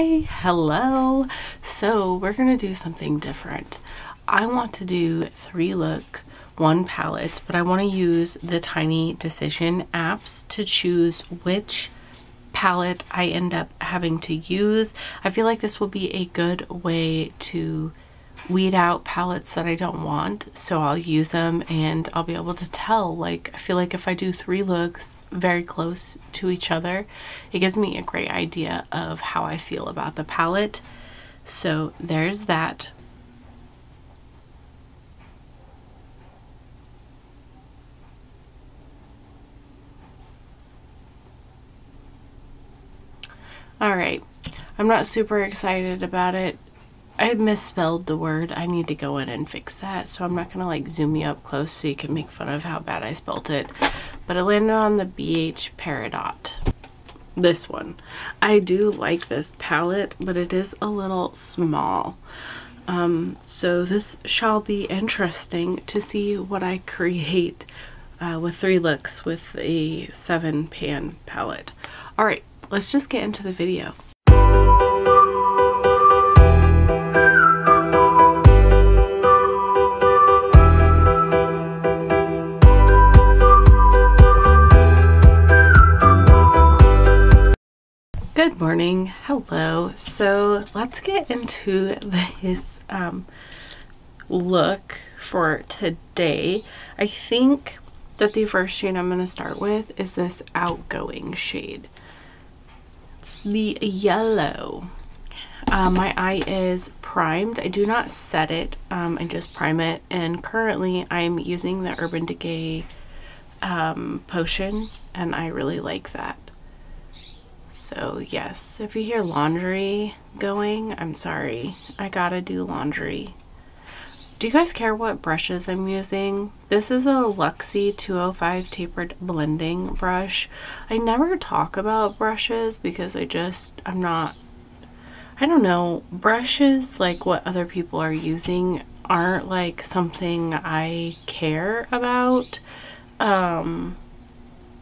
Hi, hello. So we're gonna do something different. I want to do 3-look, 1 palettes, but I want to use the Tiny Decision apps to choose which palette I end up having to use. I feel like this will be a good way to weed out palettes that I don't want, so I'll use them and I'll be able to tell. Like, I feel like if I do 3 looks very close to each other, it gives me a great idea of how I feel about the palette. So there's that. All right, I'm not super excited about it. I misspelled the word. I need to go in and fix that, so I'm not gonna like zoom you up close so you can make fun of how bad I spelled it. But I landed on the BH Peridot. This one. I do like this palette, but it is a little small. So this shall be interesting to see what I create with 3 looks with a 7-pan palette. All right, let's just get into the video. Good morning, hello. So let's get into this look for today. I think that the first shade I'm going to start with is this Outgoing shade. It's the yellow. My eye is primed. I do not set it, I just prime it, and currently I'm using the Urban Decay potion, and I really like that. So yes, if you hear laundry going, I'm sorry. I gotta do laundry. Do you guys care what brushes I'm using? This is a Luxie 205 tapered blending brush. I never talk about brushes because I don't know, brushes, like what other people are using, aren't like something I care about.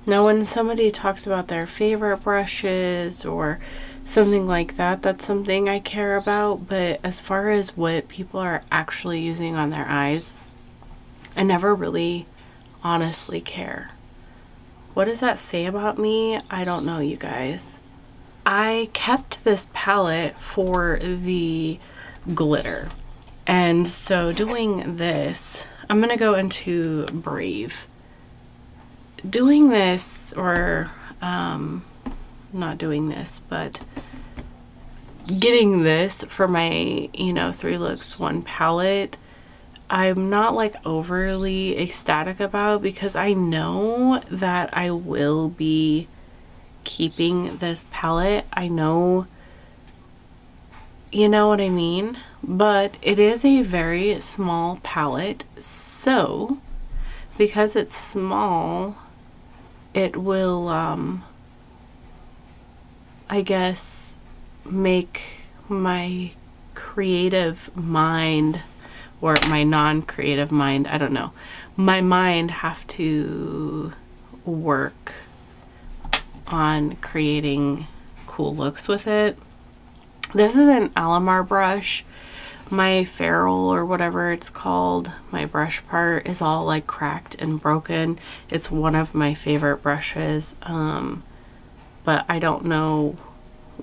Now when somebody talks about their favorite brushes or something like that, that's something I care about. But as far as what people are actually using on their eyes, I never really honestly care. What does that say about me? I don't know, you guys. I kept this palette for the glitter. And so doing this, I'm gonna go into Brave. Doing this, or not doing this, but getting this for my 3 looks 1 palette, I'm not like overly ecstatic about, because I know that I will be keeping this palette. I know, you know what I mean, but it is a very small palette, so because it's small, it will I guess make my creative mind, or my non-creative mind, I don't know, my mind have to work on creating cool looks with it. This is an Alamar brush. My ferrule, or whatever it's called, my brush part is all like cracked and broken. It's one of my favorite brushes, but I don't know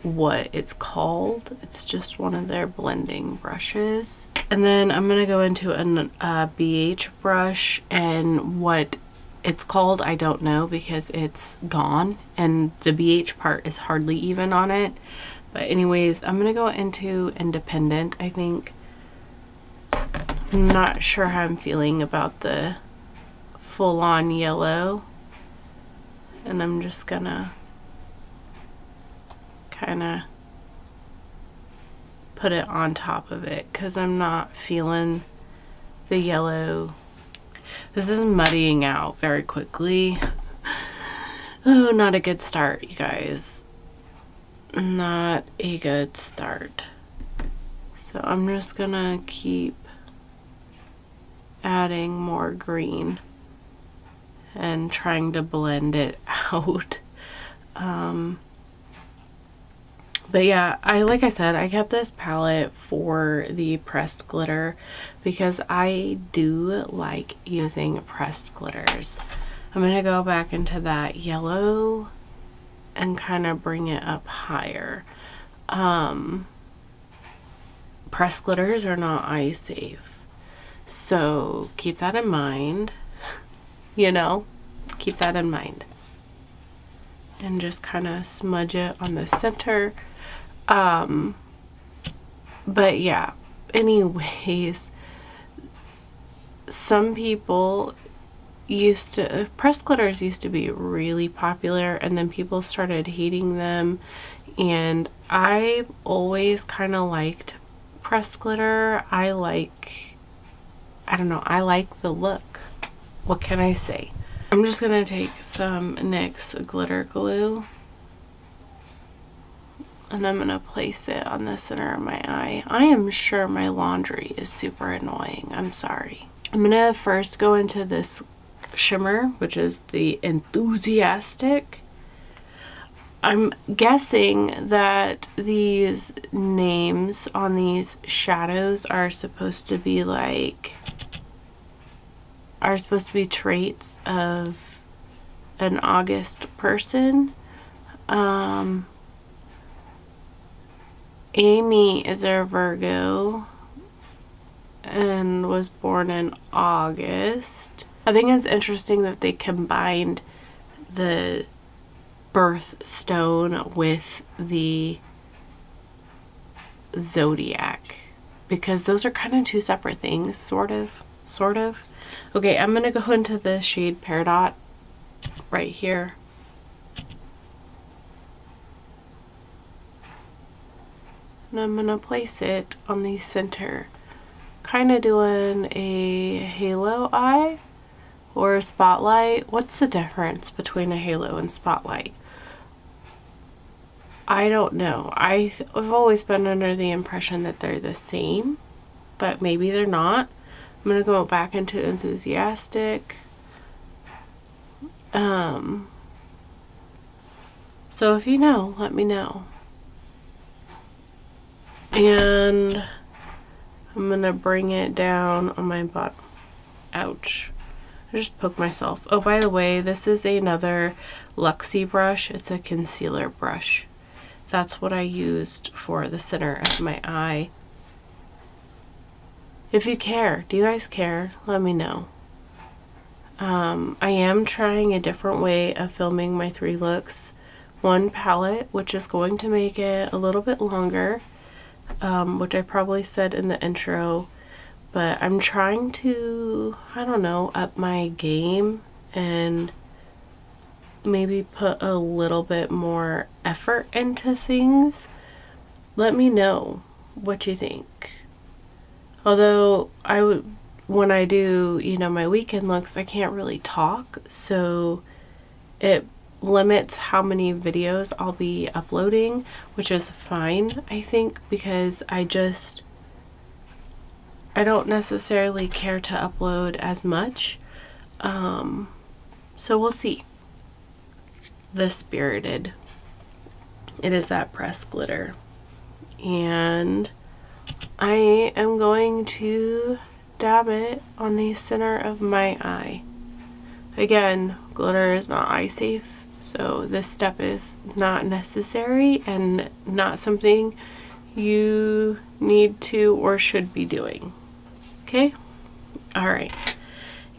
what it's called. It's just one of their blending brushes. And then I'm gonna go into a BH brush, and what it's called I don't know because it's gone and the BH part is hardly even on it. But anyways, I'm gonna go into Independent, I think. I'm not sure how I'm feeling about the full-on yellow, and I'm just gonna kind of put it on top of it because I'm not feeling the yellow. This is muddying out very quickly. Oh, not a good start, you guys. Not a good start. So I'm just gonna keep adding more green and trying to blend it out. But yeah, like I said, I kept this palette for the pressed glitter because I do like using pressed glitters. I'm going to go back into that yellow and kind of bring it up higher. Pressed glitters are not eye safe, so keep that in mind. You know, keep that in mind. And just kind of smudge it on the center. But yeah, anyways, some people pressed glitters used to be really popular, and then people started hating them, and I've always kind of liked pressed glitter. I don't know, I like the look. What can I say? I'm just gonna take some NYX glitter glue, and I'm gonna place it on the center of my eye. I am sure my laundry is super annoying. I'm sorry. I'm gonna first go into this shimmer, which is the Enthusiastic. I'm guessing that these names on these shadows are supposed to be traits of an August person. Amy is a Virgo and was born in August. I think it's interesting that they combined the birthstone with the zodiac, because those are kind of two separate things, sort of. Okay, I'm gonna go into the shade Peridot right here. And I'm gonna place it on the center, kind of doing a halo eye or a spotlight. What's the difference between a halo and spotlight? I don't know. I've always been under the impression that they're the same, but maybe they're not. I'm gonna go back into Enthusiastic. So if you know, let me know. And I'm gonna bring it down on my bottom. Ouch. I just poked myself. Oh, by the way, this is another Luxie brush. It's a concealer brush. That's what I used for the center of my eye. If you care, do you guys care? Let me know. I am trying a different way of filming my 3 looks. One palette, which is going to make it a little bit longer, which I probably said in the intro, but I'm trying to, I don't know, up my game and maybe put a little bit more effort into things. Let me know what you think. Although when I do, you know, my weekend looks, I can't really talk, so it limits how many videos I'll be uploading, which is fine, I think, because I don't necessarily care to upload as much. So we'll see. The Spirited. It is that pressed glitter. And I am going to dab it on the center of my eye. Again, glitter is not eye safe, so this step is not necessary and not something you need to or should be doing. Okay? Alright.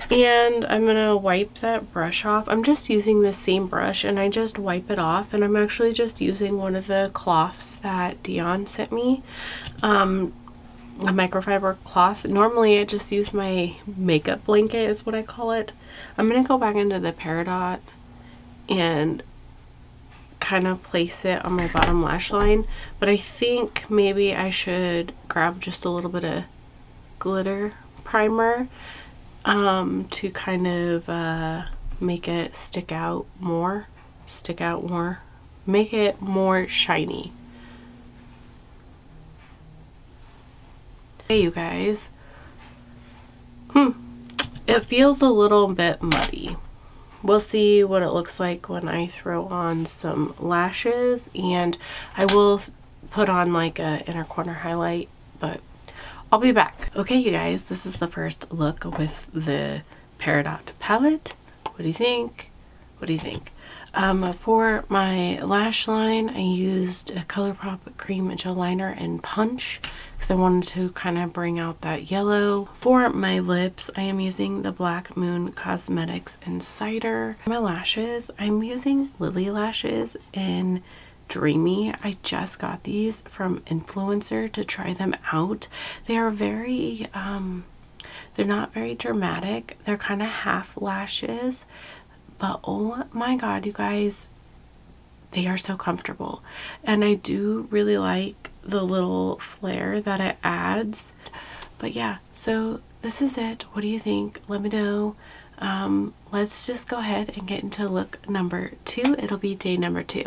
And I'm gonna wipe that brush off. I'm just using the same brush and I just wipe it off, and I'm actually just using one of the cloths that Dion sent me. A microfiber cloth. Normally I just use my makeup blanket is what I call it. I'm gonna go back into the Peridot and kind of place it on my bottom lash line, but I think maybe I should grab just a little bit of glitter primer to kind of make it stick out more, make it more shiny. Hey you guys, it feels a little bit muddy. We'll see what it looks like when I throw on some lashes, and I will put on like a inner corner highlight, but I'll be back. Okay, you guys, this is the first look with the Peridot palette. What do you think? What do you think? For my lash line, I used a ColourPop cream gel liner in Punch because I wanted to kind of bring out that yellow. For my lips, I am using the Black Moon Cosmetics in Cider. For my lashes, I'm using Lily Lashes in Dreamy. I just got these from Influencer to try them out. They are very, they're not very dramatic. They're kind of half lashes. But oh my god, you guys, they are so comfortable. And I do really like the little flare that it adds. But yeah, so this is it. What do you think? Let me know. Let's just go ahead and get into look number 2. It'll be day number 2.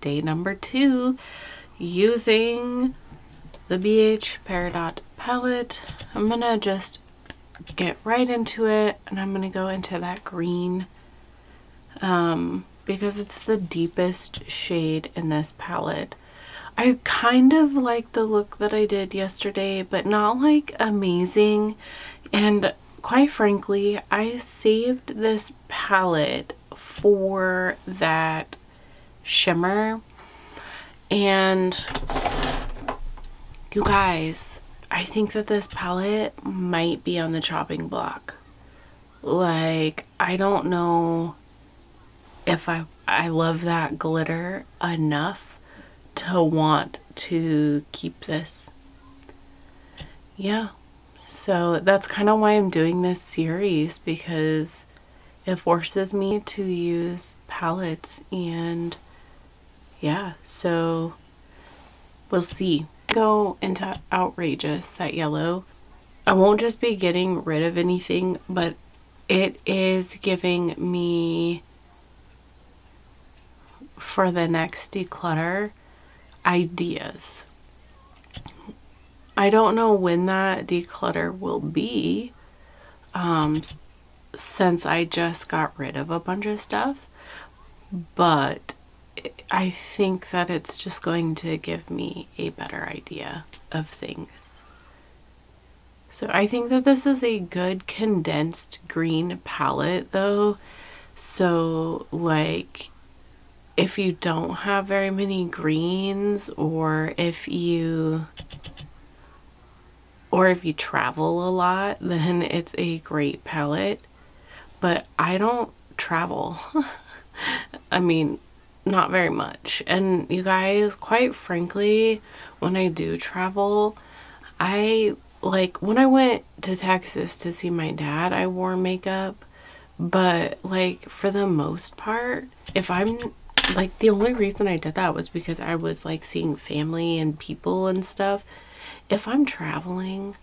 Day number 2, using the BH Peridot palette. I'm gonna just get right into it, and I'm gonna go into that green because it's the deepest shade in this palette. I kind of like the look that I did yesterday, but not like amazing. And quite frankly, I saved this palette for that shimmer. And you guys, I think that this palette might be on the chopping block. Like, I don't know if I love that glitter enough to want to keep this. Yeah, so that's kind of why I'm doing this series, because it forces me to use palettes. And yeah, so we'll see. Go into Outrageous, that yellow. I won't just be getting rid of anything, but it is giving me, for the next declutter, ideas. I don't know when that declutter will be, since I just got rid of a bunch of stuff, but I think that it's just going to give me a better idea of things. So I think that this is a good condensed green palette though. So like, if you don't have very many greens, or if you travel a lot, then it's a great palette. But I don't travel. I mean, not very much. And you guys, quite frankly, when I do travel, like when I went to Texas to see my dad, I wore makeup. But like, for the most part, if I'm like, the only reason I did that was because I was like seeing family and people and stuff. If I'm traveling,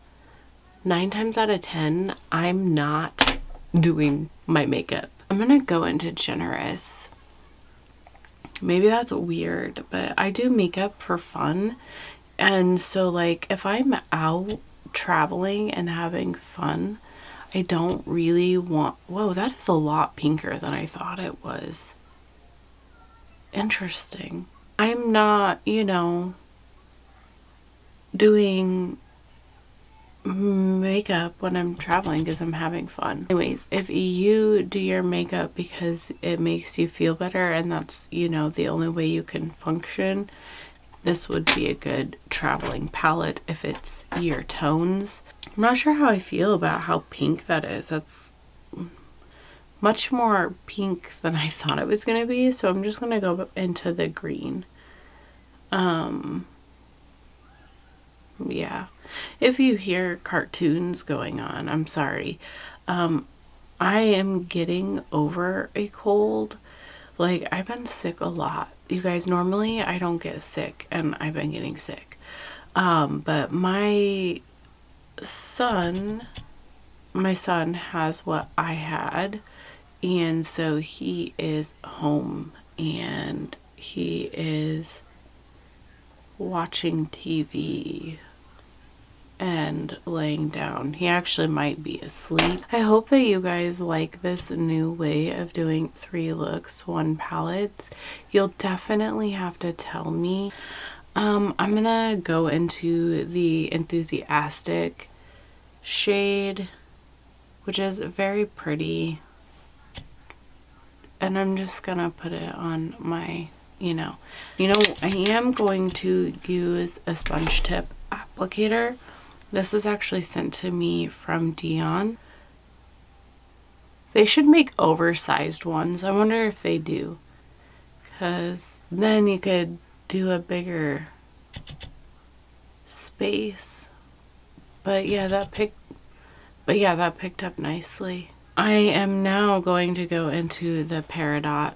9 times out of 10, I'm not doing my makeup. I'm gonna go into Generous. Maybe that's weird, but I do makeup for fun. And so like, if I'm out traveling and having fun, I don't really want, whoa, that is a lot pinker than I thought it was. Interesting. I'm not, you know, doing makeup when I'm traveling because I'm having fun. Anyways, if you do your makeup because it makes you feel better and that's, you know, the only way you can function, this would be a good traveling palette if it's your tones. I'm not sure how I feel about how pink that is. That's much more pink than I thought it was going to be, so I'm just going to go into the green. Yeah, if you hear cartoons going on, I'm sorry. I am getting over a cold. Like, I've been sick a lot. You guys, normally I don't get sick, and I've been getting sick. But my son has what I had, and so he is home, and he is watching TV and laying down. He actually might be asleep. I hope that you guys like this new way of doing 3 looks, 1 palette. You'll definitely have to tell me. I'm gonna go into the Enthusiastic shade, which is very pretty, and I'm just gonna put it on my, you know, I am going to use a sponge tip applicator. This was actually sent to me from Dion. They should make oversized ones. I wonder if they do, because then you could do a bigger space. But yeah, that picked up nicely. I am now going to go into the Peridot.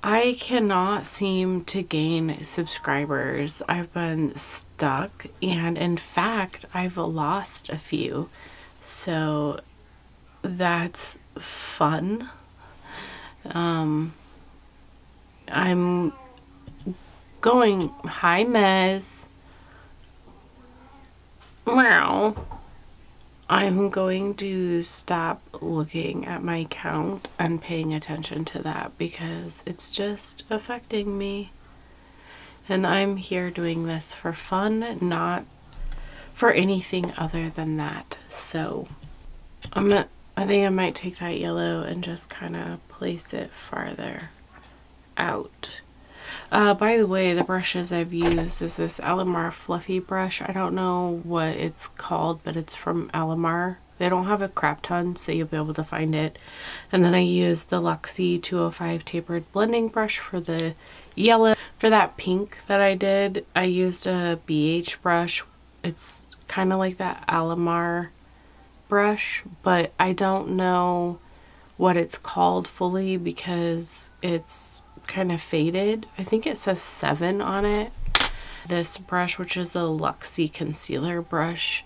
I cannot seem to gain subscribers. I've been stuck, and in fact, I've lost a few. So that's fun. I'm going, hi Mez. Wow. I'm going to stop looking at my count and paying attention to that because it's just affecting me. And I'm here doing this for fun, not for anything other than that. So I think I might take that yellow and just kind of place it farther out. By the way, the brushes I've used is this Alamar Fluffy brush. I don't know what it's called, but it's from Alamar. They don't have a crap ton, so you'll be able to find it. And then I used the Luxie 205 tapered blending brush for the yellow. For that pink that I did, I used a BH brush. It's kind of like that Alamar brush, but I don't know what it's called fully because it's kind of faded. I think it says 7 on it. This brush, which is a Luxie concealer brush,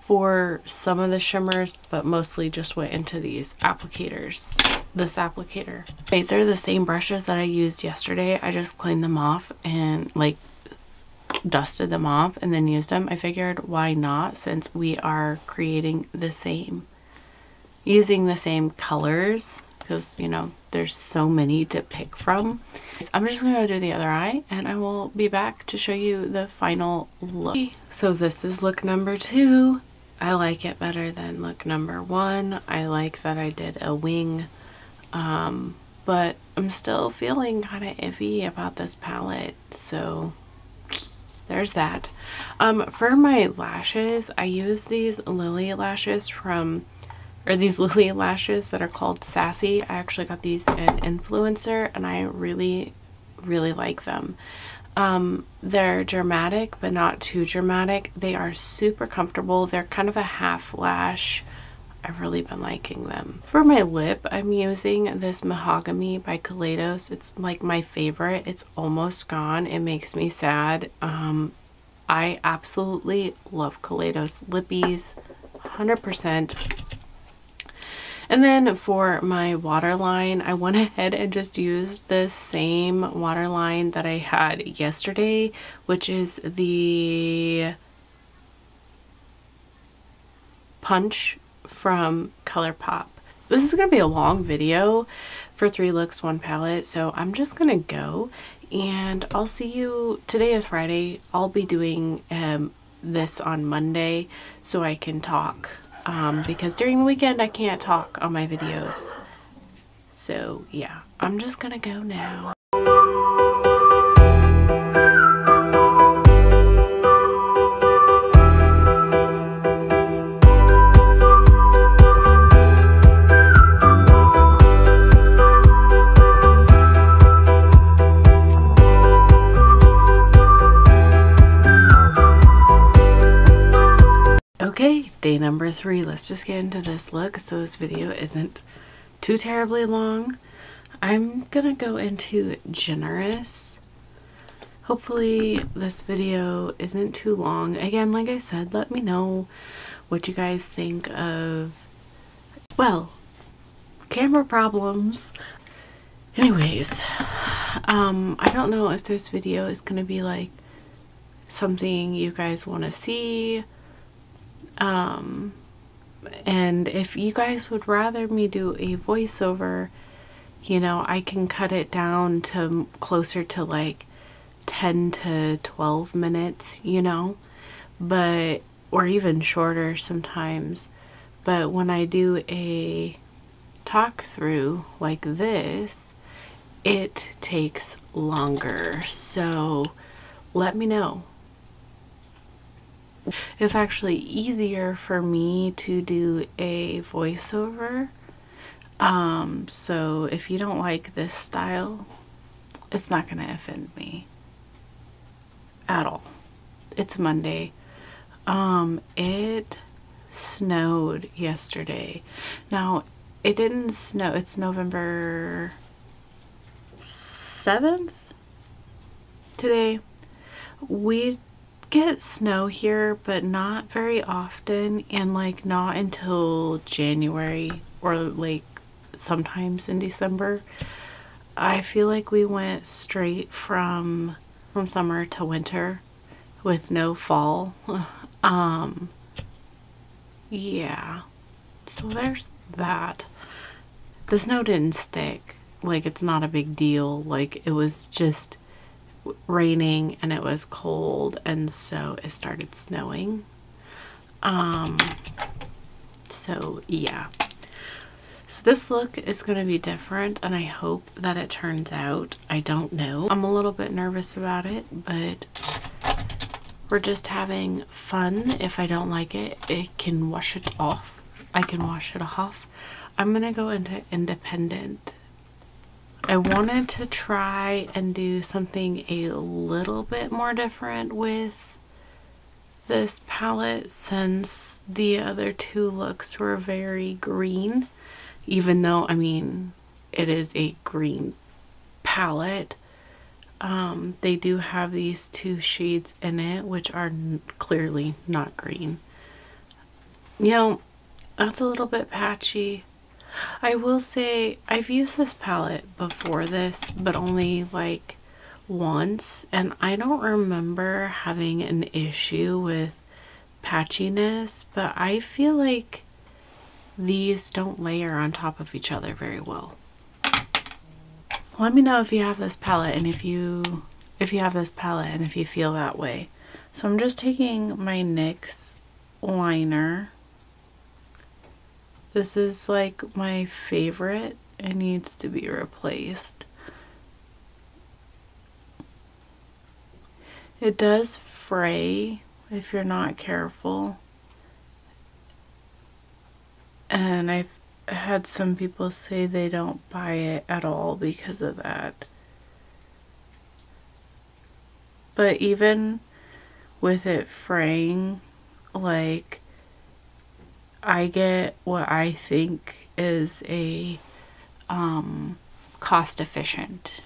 for some of the shimmers, but mostly just went into these applicators. This applicator. These are the same brushes that I used yesterday. I just cleaned them off and like dusted them off and then used them. I figured why not, since we are creating the same, using the same colors, because you know there's so many to pick from. I'm just gonna go do the other eye and I will be back to show you the final look. So this is look number 2. I like it better than look number 1. I like that I did a wing, but I'm still feeling kind of iffy about this palette, so there's that. For my lashes, I use these Lily lashes these Lily lashes that are called Sassy. I actually got these in Influencer and I really like them. They're dramatic but not too dramatic. They are super comfortable. They're kind of a half lash. I've really been liking them. For my lip, I'm using this Mahogany by Collabs. It's like my favorite. It's almost gone. It makes me sad. I absolutely love Collabs lippies, 100%. And then for my waterline, I went ahead and just used the same waterline that I had yesterday, which is the Punch from ColourPop. This is going to be a long video for 3 looks, 1 palette, so I'm just going to go and I'll see you. Today is Friday. I'll be doing this on Monday so I can talk. Because during the weekend I can't talk on my videos. So yeah, I'm just gonna go now. Okay, day number 3. Let's just get into this look so this video isn't too terribly long. I'm gonna go into Generous. Hopefully this video isn't too long. Again, like I said, let me know what you guys think of, well, camera problems. Anyways, I don't know if this video is going to be like something you guys want to see. And if you guys would rather me do a voiceover, you know, I can cut it down to closer to like 10 to 12 minutes, you know, but, or even shorter sometimes. But when I do a talk through like this, it takes longer. So let me know. It's actually easier for me to do a voiceover. So if you don't like this style, it's not gonna offend me at all. It's Monday. It snowed yesterday. Now, it didn't snow. It's November 7th today. We get snow here, but not very often, and like not until January or like sometimes in December. I feel like we went straight from summer to winter with no fall. Yeah, so there's that. The snow didn't stick. Like, it's not a big deal. Like, it was just raining and it was cold, and so it started snowing. So yeah. So this look is going to be different, and I hope that it turns out. I don't know. I'm a little bit nervous about it, but we're just having fun. If I don't like it, it can wash it off. I can wash it off. I'm going to go into independent. I wanted to try and do something a little bit more different with this palette, since the other two looks were very green. Even though, I mean, it is a green palette, they do have these two shades in it, which are clearly not green. You know, that's a little bit patchy. I will say, I've used this palette before this, but only like once, and I don't remember having an issue with patchiness, but I feel like these don't layer on top of each other very well. Let me know if you have this palette, and if you have this palette and if you feel that way. So I'm just taking my NYX liner. This is like my favorite. It needs to be replaced. It does fray if you're not careful. And I've had some people say they don't buy it at all because of that. But even with it fraying, like, I get what I think is a cost efficient,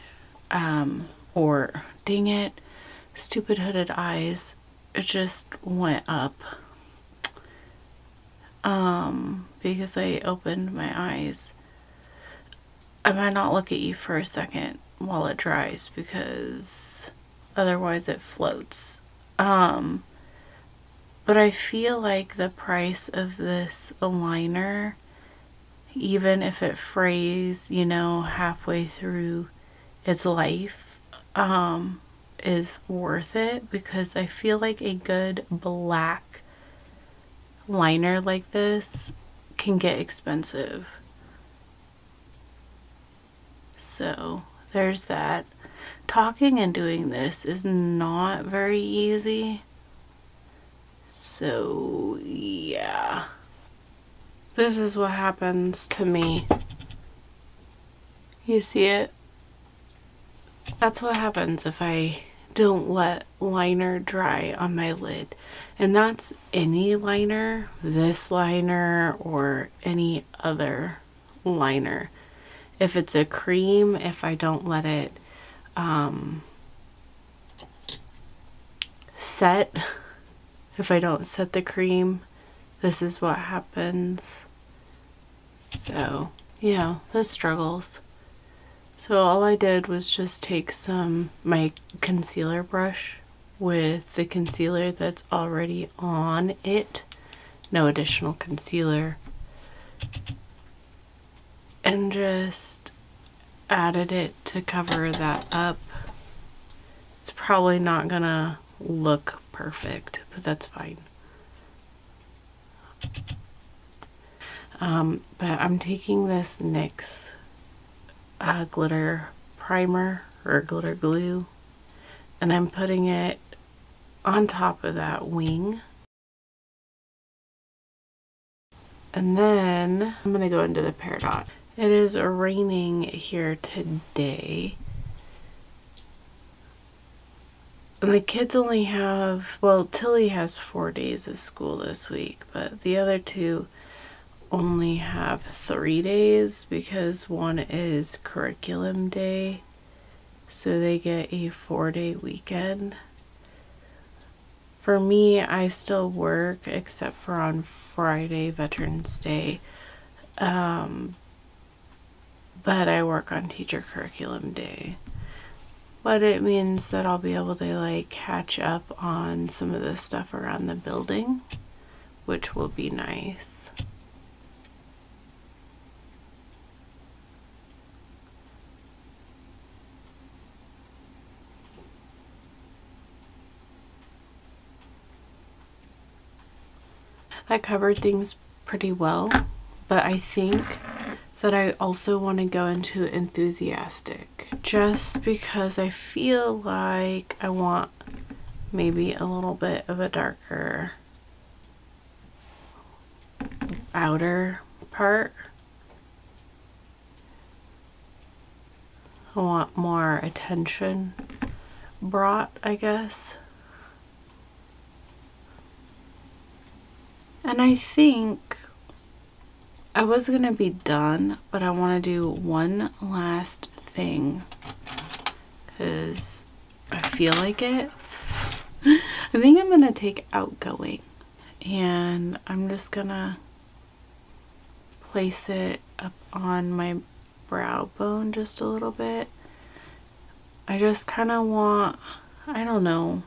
or dang it, stupid hooded eyes, it just went up. Because I opened my eyes. I might not look at you for a second while it dries, because otherwise it floats. But I feel like the price of this liner, even if it frays, you know, halfway through its life, is worth it, because I feel like a good black liner like this can get expensive. So there's that. Talking and doing this is not very easy. So yeah, this is what happens to me. You see it? That's what happens if I don't let liner dry on my lid. And that's any liner, this liner or any other liner. If it's a cream, if I don't let it set, if I don't set the cream, this is what happens. So yeah, the struggles. So all I did was just take my concealer brush with the concealer that's already on it, no additional concealer, and just added it to cover that up. It's probably not gonna look perfect, but that's fine. But I'm taking this NYX glitter primer or glitter glue, and I'm putting it on top of that wing. And then I'm gonna go into the Peridot. It is raining here today. And the kids only have, well, Tilly has 4 days of school this week, but the other two only have 3 days because one is curriculum day. So they get a 4-day weekend. For me, I still work except for on Friday, Veterans Day. But I work on teacher curriculum day. But it means that I'll be able to like catch up on some of the stuff around the building, which will be nice. That covered things pretty well, but I think that I also want to go into enthusiastic just because I feel like I want maybe a little bit of a darker outer part. I want more attention brought, I guess. And I think I was gonna be done, but I want to do one last thing because I feel like it. I think I'm gonna take Outgoing, and I'm just gonna place it up on my brow bone just a little bit. I just kind of want, I don't know,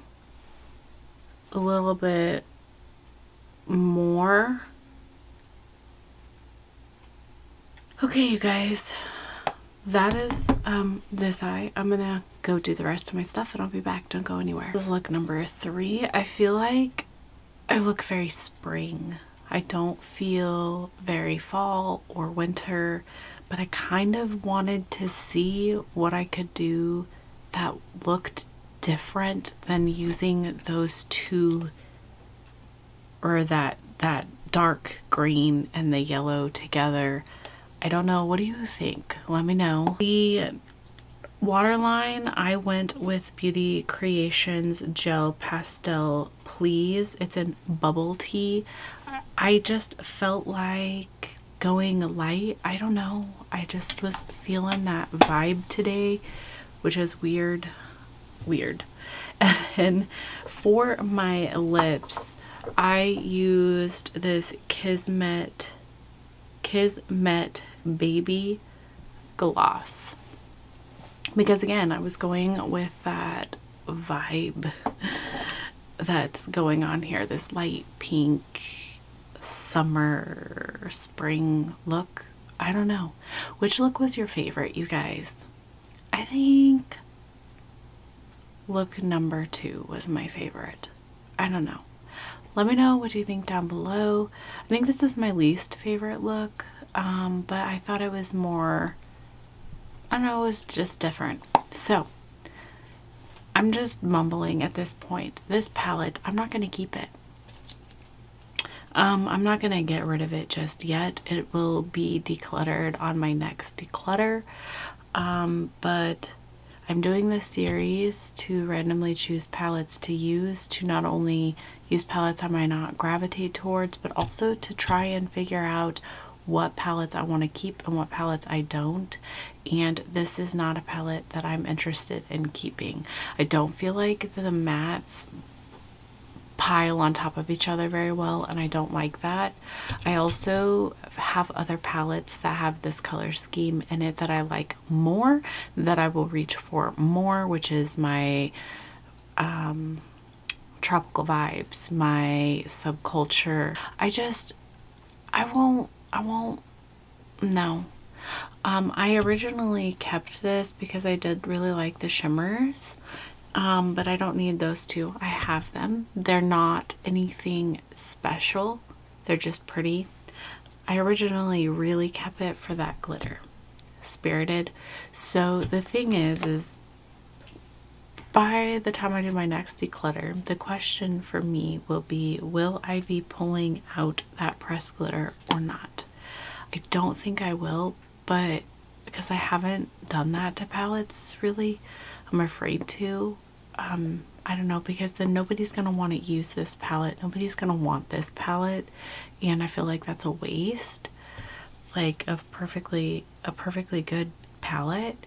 a little bit more. Okay, you guys, that is this eye. I'm gonna go do the rest of my stuff and I'll be back. Don't go anywhere. This is look number 3. I feel like I look very spring. I don't feel very fall or winter, but I kind of wanted to see what I could do that looked different than using those two, or that dark green and the yellow together. I don't know. What do you think? Let me know. The waterline, I went with Beauty Creations Gel Pastel Please. It's in Bubble Tea. I just felt like going light. I don't know. I just was feeling that vibe today, which is weird. And then for my lips, I used this Kismet Baby Gloss because again I was going with that vibe that's going on here, this light pink summer spring look. I don't know. Which look was your favorite, you guys? I think look number 2 was my favorite. I don't know. Let me know what you think down below. I think this is my least favorite look, but I thought it was more, I don't know, it was just different. So, I'm just mumbling at this point. This palette, I'm not going to keep it. I'm not going to get rid of it just yet. It will be decluttered on my next declutter, but I'm doing this series to randomly choose palettes to use, to not only use palettes I might not gravitate towards, but also to try and figure out what palettes I want to keep and what palettes I don't. And this is not a palette that I'm interested in keeping. I don't feel like the mattes pile on top of each other very well, and I don't like that. I also have other palettes that have this color scheme in it that I like more, that I will reach for more, which is my Tropical Vibes, my Subculture. I won't, no. I originally kept this because I did really like the shimmers, but I don't need those two. I have them. They're not anything special. They're just pretty. I originally really kept it for that glitter, Spirited. So the thing is by the time I do my next declutter, the question for me will be, will I be pulling out that pressed glitter or not? I don't think I will, but because I haven't done that to palettes really, I'm afraid to. I don't know, because then nobody's gonna want to use this palette. Nobody's gonna want this palette, and I feel like that's a waste, like, of a perfectly good palette.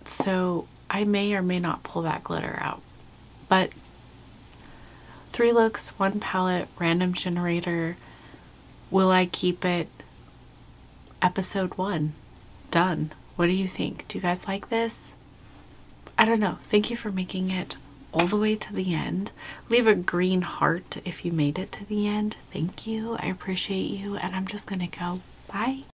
So I may or may not pull that glitter out. But 3 looks, 1 palette, random generator. Will I keep it? Episode 1 done. What do you think? Do you guys like this? I don't know. Thank you for making it all the way to the end. Leave a green heart if you made it to the end. Thank you. I appreciate you. And I'm just gonna go. Bye.